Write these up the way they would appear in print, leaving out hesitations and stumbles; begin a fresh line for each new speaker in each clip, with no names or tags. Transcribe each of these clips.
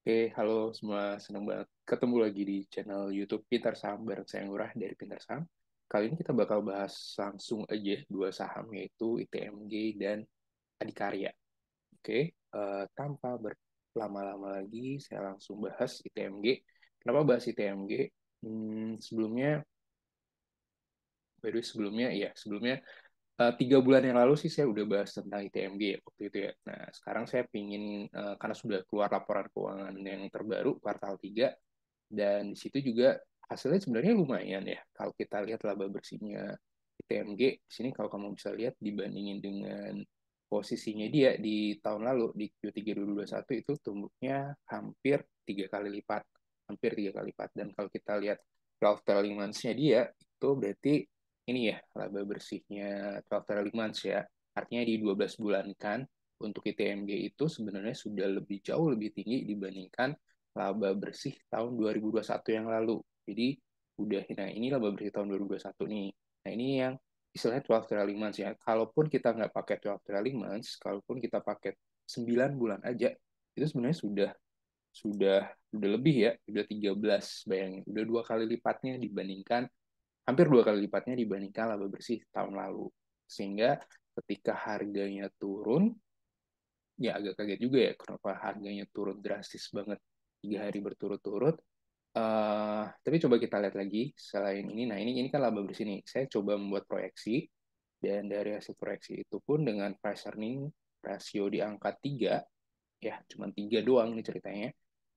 Oke, halo semua. Senang banget ketemu lagi di channel YouTube Pintar Saham bareng saya Ngurah dari Pintar Saham. Kali ini kita bakal bahas langsung aja dua saham yaitu ITMG dan Adikarya. Oke, tanpa berlama-lama lagi, saya langsung bahas ITMG. Kenapa bahas ITMG? Sebelumnya, by the way, sebelumnya 3 bulan yang lalu sih saya udah bahas tentang ITMG ya waktu itu ya. Nah, sekarang saya pingin, karena sudah keluar laporan keuangan yang terbaru kuartal 3, dan di situ juga hasilnya sebenarnya lumayan ya. Kalau kita lihat laba bersihnya ITMG, di sini kalau kamu bisa lihat dibandingin dengan posisinya dia di tahun lalu, di Q3 2021 itu tumbuhnya hampir 3 kali lipat. Hampir 3 kali lipat. Dan kalau kita lihat 12 trailing months-nya dia, itu berarti ini ya, laba bersihnya 12 trailing months ya. Artinya di 12 bulan kan, untuk ITMG itu sebenarnya sudah lebih jauh lebih tinggi dibandingkan laba bersih tahun 2021 yang lalu. Jadi udah, nah ini laba bersih tahun 2021 nih. Nah ini yang istilahnya 12 trailing months ya. Kalaupun kita nggak pakai 12 trailing months, kalaupun kita pakai 9 bulan aja, itu sebenarnya sudah sudah lebih ya, udah 13, bayangin. Udah 2 kali lipatnya dibandingkan, hampir 2 kali lipatnya dibandingkan laba bersih tahun lalu. Sehingga ketika harganya turun, ya agak kaget juga ya kenapa harganya turun drastis banget 3 hari berturut-turut. Tapi coba kita lihat lagi selain ini. Nah ini kan laba bersih nih. Saya coba membuat proyeksi dan dari hasil proyeksi itu pun dengan price earning rasio di angka 3, ya cuma 3 doang nih ceritanya.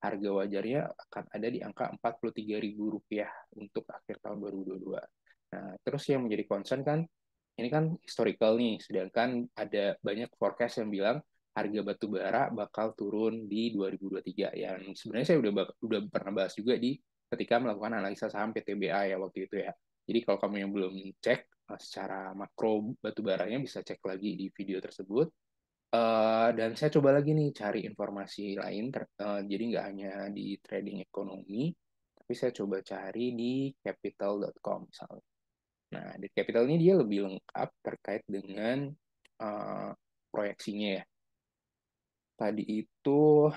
Harga wajarnya akan ada di angka Rp43.000 untuk akhir tahun 2022. Nah, terus yang menjadi concern kan, ini kan historical nih, sedangkan ada banyak forecast yang bilang harga batu bara bakal turun di 2023, yang sebenarnya saya udah pernah bahas juga di ketika melakukan analisa saham PTBA ya waktu itu ya. Jadi kalau kamu yang belum cek secara makro batu baranya, bisa cek lagi di video tersebut. Dan saya coba lagi nih cari informasi lain, jadi nggak hanya di trading ekonomi, tapi saya coba cari di capital.com misalnya. Nah, di capital ini dia lebih lengkap terkait dengan uh, proyeksinya ya. Tadi itu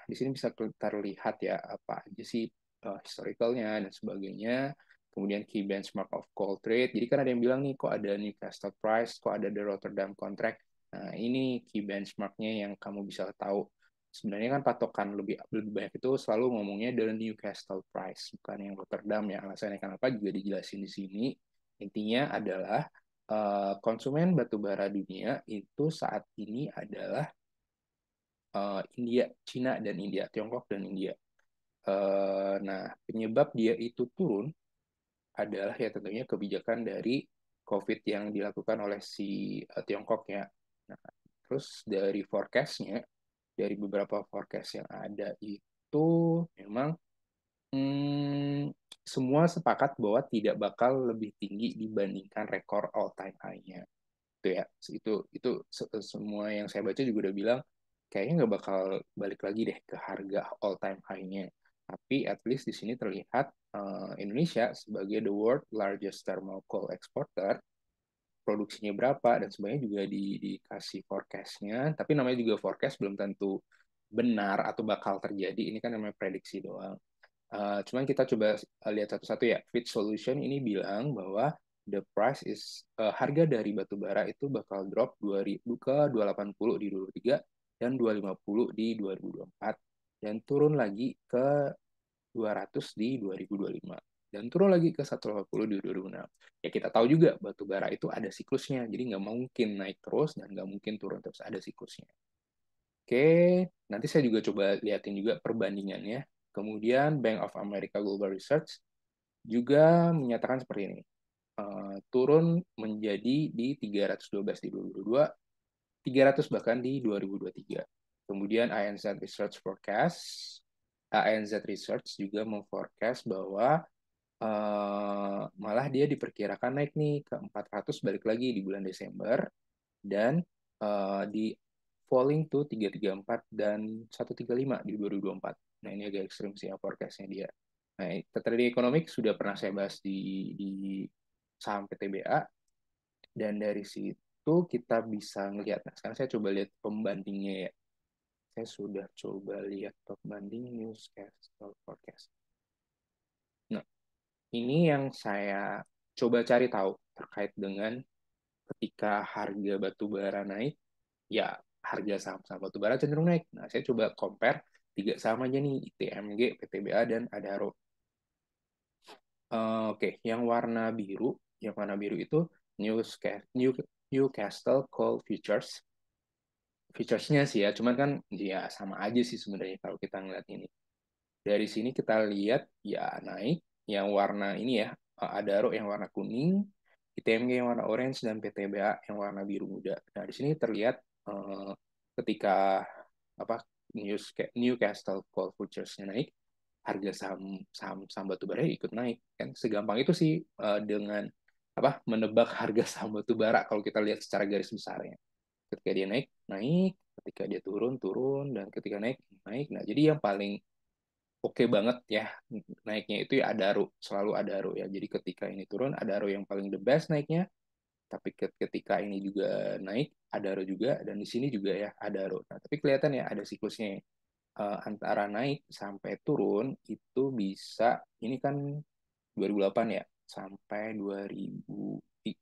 di sini bisa terlihat ya apa aja sih historicalnya dan sebagainya. Kemudian key benchmark of coal trade. Jadi kan ada yang bilang nih, kok ada Newcastle price, kok ada the Rotterdam contract. Nah, ini key benchmarknya yang kamu bisa tahu. Sebenarnya kan patokan lebih banyak itu selalu ngomongnya the Newcastle price, bukan yang Rotterdam ya. Alasannya kenapa juga dijelasin di sini. Intinya adalah konsumen batubara dunia itu saat ini adalah India, Cina dan India, Tiongkok dan India. Nah, penyebab dia itu turun adalah ya tentunya kebijakan dari COVID yang dilakukan oleh si Tiongkok ya. Nah, terus dari forecast-nya, dari beberapa forecast yang ada itu memang semua sepakat bahwa tidak bakal lebih tinggi dibandingkan rekor all time high-nya. Itu ya, semua yang saya baca juga udah bilang kayaknya nggak bakal balik lagi deh ke harga all time high-nya. Tapi at least di sini terlihat Indonesia sebagai the world largest thermal coal exporter, produksinya berapa dan sebagainya juga dikasih forecast-nya. Tapi namanya juga forecast, belum tentu benar atau bakal terjadi. Ini kan namanya prediksi doang. Cuman kita coba lihat satu-satu ya. Fit Solution ini bilang bahwa the price is harga dari batu bara itu bakal drop 2000 ke 280 di 2023 dan 250 di 2024 dan turun lagi ke 200 di 2025 dan turun lagi ke 180 di 2026. Ya kita tahu juga batu bara itu ada siklusnya, jadi nggak mungkin naik terus dan nggak mungkin turun terus, ada siklusnya. Oke, nanti saya juga coba liatin juga perbandingannya. Kemudian Bank of America Global Research juga menyatakan seperti ini. Turun menjadi di 312 di 2022, 300 bahkan di 2023. Kemudian ANZ Research Forecast, ANZ Research juga memforecast bahwa malah dia diperkirakan naik nih ke 400 balik lagi di bulan Desember, dan di falling to 334 dan 135 di 2024. Nah, ini agak ekstrim sih ya forecast-nya dia. Nah, trading economic sudah pernah saya bahas di saham PTBA, dan dari situ kita bisa ngelihat. Nah, sekarang saya coba lihat pembandingnya ya. Saya sudah coba lihat top banding newscastle forecast. Nah, ini yang saya coba cari tahu terkait dengan ketika harga batu bara naik, ya harga saham-saham batu bara cenderung naik. Nah, saya coba compare tiga saham aja nih, ITMG, PTBA, dan Adaro. Oke, yang warna biru itu Newcastle Coal Futures. Featuresnya sih ya, cuman kan ya sama aja sih sebenarnya kalau kita ngeliat ini. Dari sini kita lihat ya naik, yang warna ini ya, Adaro yang warna kuning, ITMG yang warna orange, dan PTBA yang warna biru muda. Nah, di sini terlihat ketika apa Newcastle Coal Futures-nya naik, harga saham saham saham batu bara ikut naik kan, segampang itu sih dengan menebak harga saham batu bara kalau kita lihat secara garis besarnya. Ketika dia naik naik, ketika dia turun turun, dan ketika naik naik. Nah, jadi yang paling oke banget ya naiknya itu ya Adaro, selalu Adaro ya. Jadi ketika ini turun, Adaro yang paling the best naiknya, tapi ketika ini juga naik, Adaro juga, dan di sini juga ya Adaro. Nah, tapi kelihatan ya ada siklusnya ya. Antara naik sampai turun itu bisa, ini kan 2008 ya, sampai 2000,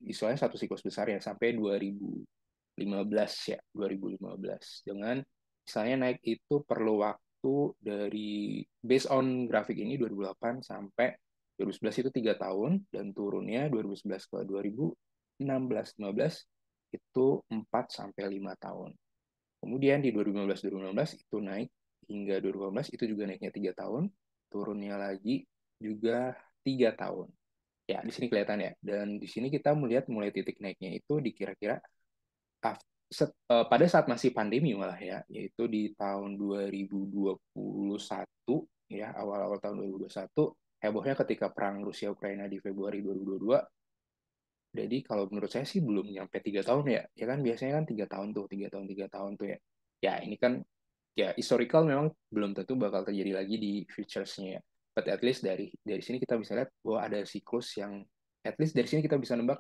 istilahnya satu siklus besar ya, sampai 2015 ya, 2015. Dengan misalnya naik itu perlu waktu dari, based on grafik ini 2008 sampai 2011 itu 3 tahun, dan turunnya 2011 ke 2016-15 itu 4 sampai 5 tahun. Kemudian di 2015-2016 itu naik hingga 2015, itu juga naiknya 3 tahun, turunnya lagi juga 3 tahun. Ya, di sini kelihatan ya. Dan di sini kita melihat mulai titik naiknya itu di kira-kira pada saat masih pandemi malah ya, yaitu di tahun 2021 ya, awal-awal tahun 2021, hebohnya ketika perang Rusia Ukraina di Februari 2022. Jadi kalau menurut saya sih belum nyampe 3 tahun ya, ya kan biasanya kan 3 tahun tuh, 3 tahun 3 tahun tuh ya. Ya ini kan ya historical, memang belum tentu bakal terjadi lagi di futures-nya ya. But at least dari sini kita bisa lihat bahwa ada siklus yang, at least dari sini kita bisa nebak,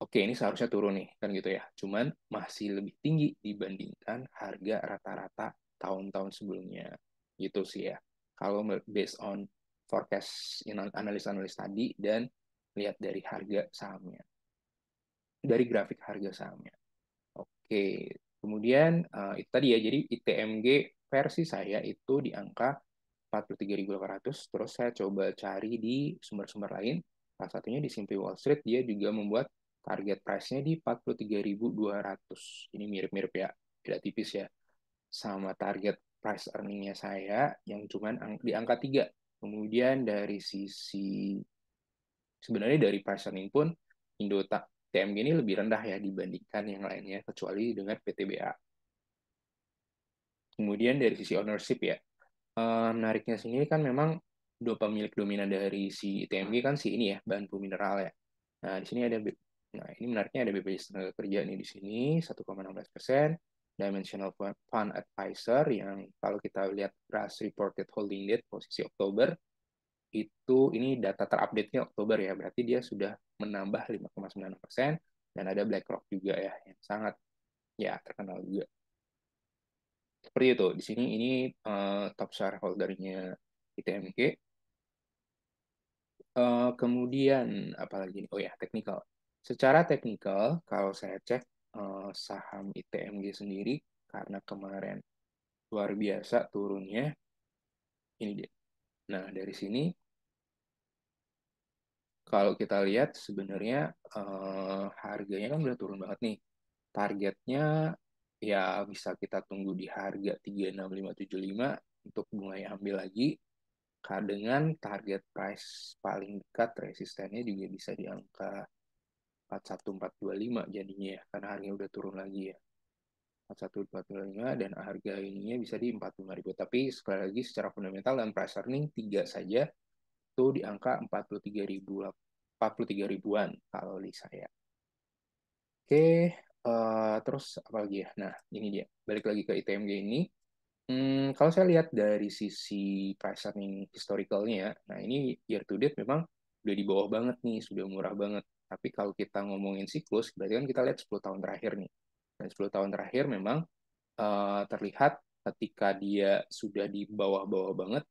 oke ini seharusnya turun nih kan gitu ya. Cuman masih lebih tinggi dibandingkan harga rata-rata tahun-tahun sebelumnya. Gitu sih ya. Kalau based on forecast analis-analis tadi dan lihat dari harga sahamnya, dari grafik harga sahamnya. Oke, kemudian itu tadi ya, jadi ITMG versi saya itu di angka 43.800. Terus saya coba cari di sumber-sumber lain. Salah satunya di Simply Wall Street, dia juga membuat target price-nya di 43.200. Ini mirip-mirip ya, beda tipis ya. Sama target price earning-nya saya yang cuman di angka 3. Kemudian dari sisi, sebenarnya dari price earning pun, Indota TMG ini lebih rendah ya dibandingkan yang lainnya, kecuali dengan PTBA. Kemudian dari sisi ownership ya, menariknya sini kan memang dua pemilik dominan dari si TMG kan si ini ya, Bantu Mineral ya. Nah, di sini ada, nah ini menariknya ada BPJS Tenaga Kerja nih di sini 1,16%, Dimensional Fund Advisor yang kalau kita lihat RAS reported holding date posisi Oktober, itu ini data terupdate-nya Oktober ya, berarti dia sudah menambah 5,9%, dan ada BlackRock juga ya yang sangat ya terkenal juga. Seperti itu. Di sini ini top shareholder-nya ITMG. Kemudian apalagi nih? Oh ya, teknikal. Secara teknikal, kalau saya cek saham ITMG sendiri, karena kemarin luar biasa turunnya, ini dia. Nah, dari sini kalau kita lihat sebenarnya harganya kan udah turun banget nih. Targetnya ya bisa kita tunggu di harga 36575 untuk mulai ambil lagi. Dengan target price paling dekat resistennya juga bisa di angka 41425 jadinya ya, karena harganya udah turun lagi ya. 41425, dan harga ininya bisa di 45.000. Tapi sekali lagi secara fundamental dan price earning 3 saja itu di angka 43.000, 43 ribuan kalau di saya. Oke, terus apa lagi ya? Nah, ini dia. Balik lagi ke ITMG ini. Kalau saya lihat dari sisi price earning historicalnya ya, nah ini year to date memang udah di bawah banget nih, sudah murah banget. Tapi kalau kita ngomongin siklus, berarti kan kita lihat 10 tahun terakhir nih. Dan 10 tahun terakhir memang terlihat ketika dia sudah di bawah-bawah banget,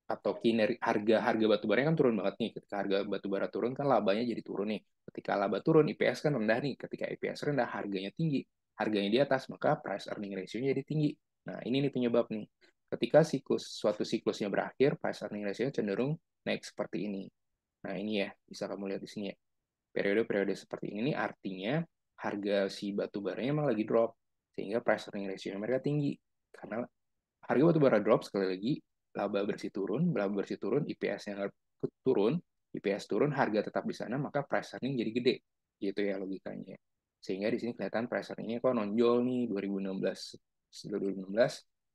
atau harga batu bara kan turun banget nih. Ketika harga batu bara turun kan labanya jadi turun nih. Ketika laba turun, IPS kan rendah nih. Ketika IPS rendah, harganya tinggi. Harganya di atas, maka price earning ratio-nya jadi tinggi. Nah, ini nih penyebab nih. Ketika suatu siklusnya berakhir, price earning ratio-nya cenderung naik seperti ini. Nah, ini ya, bisa kamu lihat di sini ya. Periode-periode seperti ini nih artinya harga si batu baranya emang lagi drop. Sehingga price earning ratio-nya mereka tinggi. Karena harga batu bara drop, sekali lagi laba bersih turun, IPS-nya turun, IPS turun, harga tetap di sana, maka price earning jadi gede. Gitu ya logikanya. Sehingga di sini kelihatan price earning-nya kok nonjol nih 2016, 2016,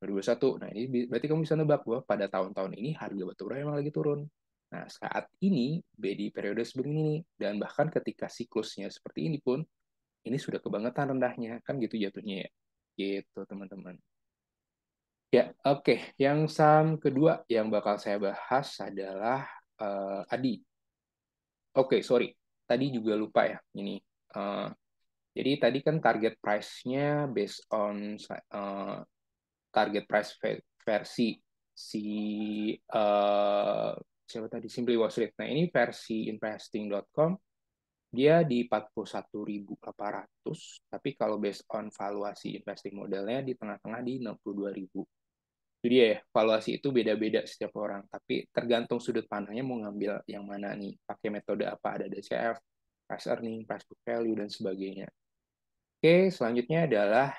2021. Nah, ini berarti kamu bisa nebak bahwa pada tahun-tahun ini harga batu bara emang lagi turun. Nah, saat ini di periode sebelum ini, dan bahkan ketika siklusnya seperti ini pun, ini sudah kebangetan rendahnya, kan gitu jatuhnya ya. Gitu, teman-teman. Ya, oke. Yang saham kedua yang bakal saya bahas adalah ADI. Oke, sorry. Tadi juga lupa ya ini. Eh, jadi tadi kan target price-nya based on target price versi si siapa tadi Simply Wall Street. Nah, ini versi investing.com dia di 41.800, tapi kalau based on valuasi investing modelnya di tengah-tengah di 62.000. Itu dia ya, valuasi itu beda-beda setiap orang, tapi tergantung sudut pandangnya mau ngambil yang mana nih, pakai metode apa, ada DCF, price earning, price book value, dan sebagainya. Oke, selanjutnya adalah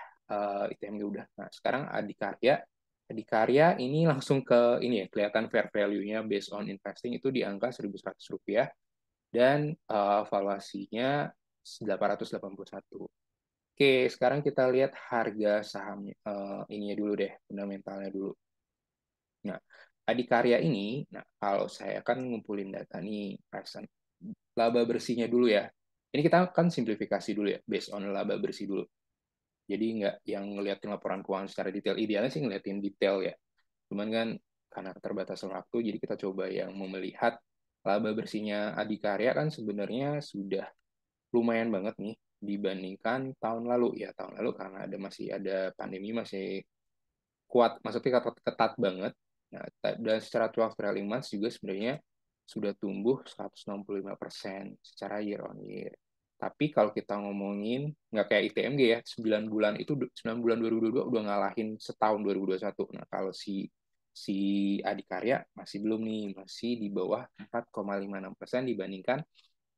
ITMG udah. Nah, sekarang Adikarya. Adikarya ini langsung ke ini ya, kelihatan fair value-nya based on investing itu di angka Rp1.100 dan valuasinya 881. Oke, sekarang kita lihat harga sahamnya. Ininya dulu deh, fundamentalnya dulu. Nah, Adikarya ini, nah kalau saya kan ngumpulin data nih, present laba bersihnya dulu ya. Ini kita kan simplifikasi dulu ya, based on laba bersih dulu. Jadi nggak yang ngeliatin laporan keuangan secara detail. Idealnya sih ngeliatin detail ya. Cuman kan karena keterbatasan waktu, jadi kita coba yang mau melihat laba bersihnya Adikarya kan sebenarnya sudah lumayan banget nih dibandingkan tahun lalu ya. Tahun lalu karena masih ada pandemi, masih kuat, maksudnya ketat banget. Nah, dan secara 12 trailing months juga sebenarnya sudah tumbuh 165% secara year on year. Tapi kalau kita ngomongin, nggak kayak ITMG ya, 9 bulan itu 9 bulan 2022 udah ngalahin setahun 2021. Nah, kalau si Adikarya masih belum nih, masih di bawah 4,56% dibandingkan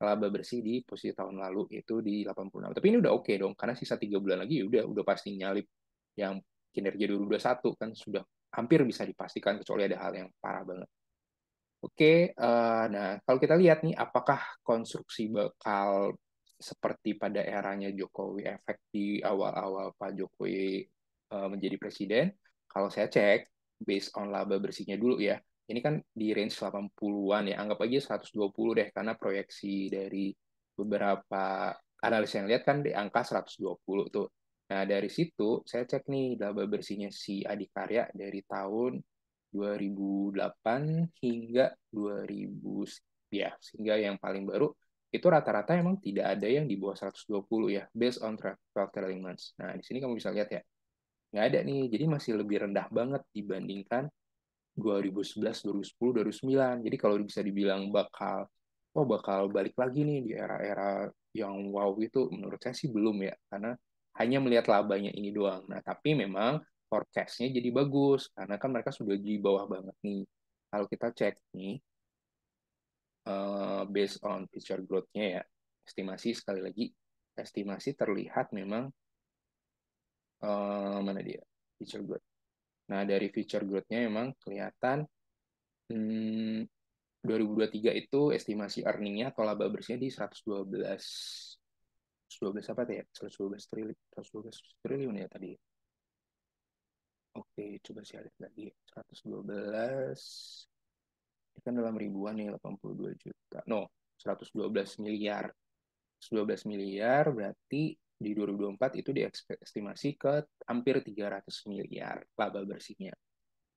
laba bersih di posisi tahun lalu itu di 86. Tapi ini udah oke dong, karena sisa 3 bulan lagi ya udah pasti nyalip yang kinerja 2021 kan sudah hampir bisa dipastikan kecuali ada hal yang parah banget. Oke, nah kalau kita lihat nih, apakah konstruksi bakal seperti pada eranya Jokowi efek di awal-awal Pak Jokowi menjadi presiden? Kalau saya cek, based on laba bersihnya dulu ya, ini kan di range 80-an ya, anggap aja 120 deh, karena proyeksi dari beberapa analis yang lihat kan di angka 120 tuh. Nah, dari situ saya cek nih laba bersihnya si Adikarya dari tahun 2008 hingga 2000 ya, sehingga yang paling baru itu rata-rata emang tidak ada yang di bawah 120 ya, based on 12 trailing months. Nah, di sini kamu bisa lihat ya, nggak ada nih, jadi masih lebih rendah banget dibandingkan 2011, 2010, 2009. Jadi kalau bisa dibilang bakal balik lagi nih di era-era yang wow itu, menurut saya sih belum ya, karena hanya melihat labanya ini doang. Nah, tapi memang forecast-nya jadi bagus, karena kan mereka sudah di bawah banget nih. Kalau kita cek nih, based on future growth-nya ya, estimasi sekali lagi, estimasi terlihat memang, mana dia, future growth. Nah, dari future growth-nya memang kelihatan 2023 itu estimasi earning-nya atau laba bersihnya di 112 apa tuh ya? 112 triliun ya tadi. Oke, coba saya lihat lagi. 112 ini kan dalam ribuan nih, 82 juta. No, 112 miliar. 112 miliar berarti di 2024 itu diestimasi ke hampir 300 miliar laba bersihnya.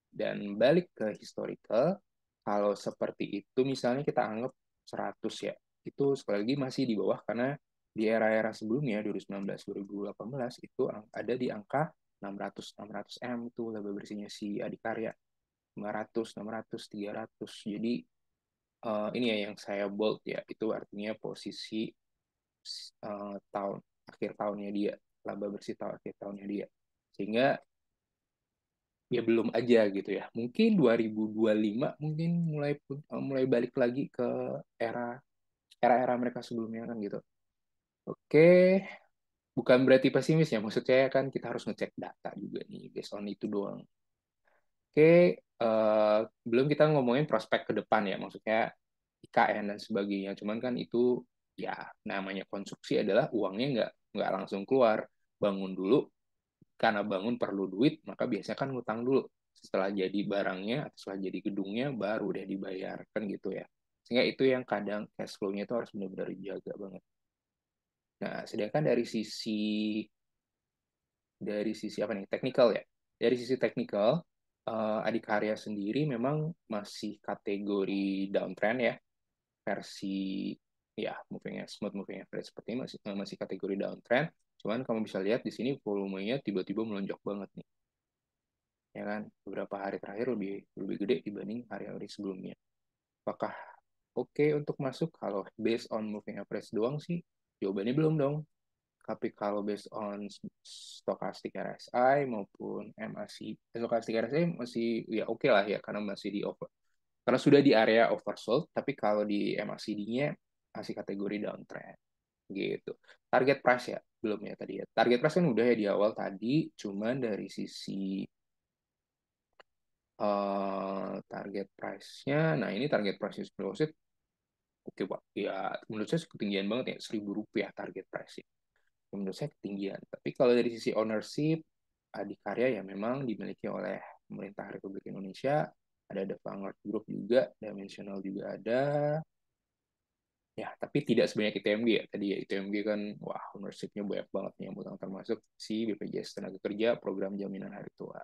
Dan balik ke historical, kalau seperti itu misalnya kita anggap 100 ya, itu sekali lagi masih di bawah karena di era-era sebelumnya 2019-2018 itu ada di angka 600 M tuh laba bersihnya si Adikarya. 500, 600, 300. Jadi ini ya yang saya bold ya, itu artinya posisi tahun akhir tahunnya dia, laba bersih tahun akhir tahunnya dia. Sehingga ya belum aja gitu ya. Mungkin 2025 mungkin mulai balik lagi ke era era-era mereka sebelumnya kan gitu. Oke, bukan berarti pesimis ya. Maksudnya kan kita harus ngecek data juga nih, based on itu doang. Oke, belum kita ngomongin prospek ke depan ya, maksudnya IKN dan sebagainya. Cuman kan itu ya namanya konsumsi adalah uangnya nggak langsung keluar. Bangun dulu, karena bangun perlu duit, maka biasanya kan ngutang dulu. Setelah jadi barangnya, atau setelah jadi gedungnya, baru deh dibayar. Kan gitu ya. Sehingga itu yang kadang cash flow-nya itu harus benar-benar dijaga banget. Nah, sedangkan dari sisi apa nih? Teknikal ya. Dari sisi teknikal, Adikarya sendiri memang masih kategori downtrend ya, versi ya moving smooth moving average seperti ini masih kategori downtrend. Cuman kamu bisa lihat di sini volumenya tiba-tiba melonjak banget nih, ya kan? Beberapa hari terakhir lebih lebih gede dibanding hari-hari sebelumnya. Apakah oke untuk masuk? Kalau based on moving average doang sih, jawabannya belum dong. Tapi kalau based on stochastic RSI maupun MACD, stochastic RSI masih ya oke lah ya, karena masih di over, karena sudah di area oversold. Tapi kalau di MACD-nya masih kategori downtrend gitu. Target price ya belum ya tadi ya. Target price kan udah ya di awal tadi, cuman dari sisi target price-nya, nah ini target price deposit oke pak, ya menurut saya ketinggian banget ya, Rp1.000 target price ya. Menurut saya ketinggian. Tapi kalau dari sisi ownership, Adikarya ya memang dimiliki oleh pemerintah Republik Indonesia, ada Vanguard Group juga, Dimensional juga ada, ya tapi tidak sebanyak ITMG ya. Tadi ya ITMG kan, wah ownership-nya banyak banget nih yang utang, termasuk si BPJS Tenaga Kerja, Program Jaminan Hari Tua.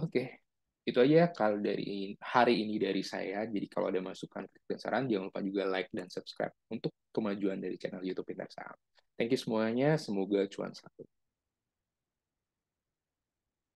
Oke, itu aja kalau dari hari ini dari saya. Jadi kalau ada masukan, kritik, dan saran, jangan lupa juga like dan subscribe untuk kemajuan dari channel YouTube Pintar Saham. Thank you semuanya, semoga cuan selalu.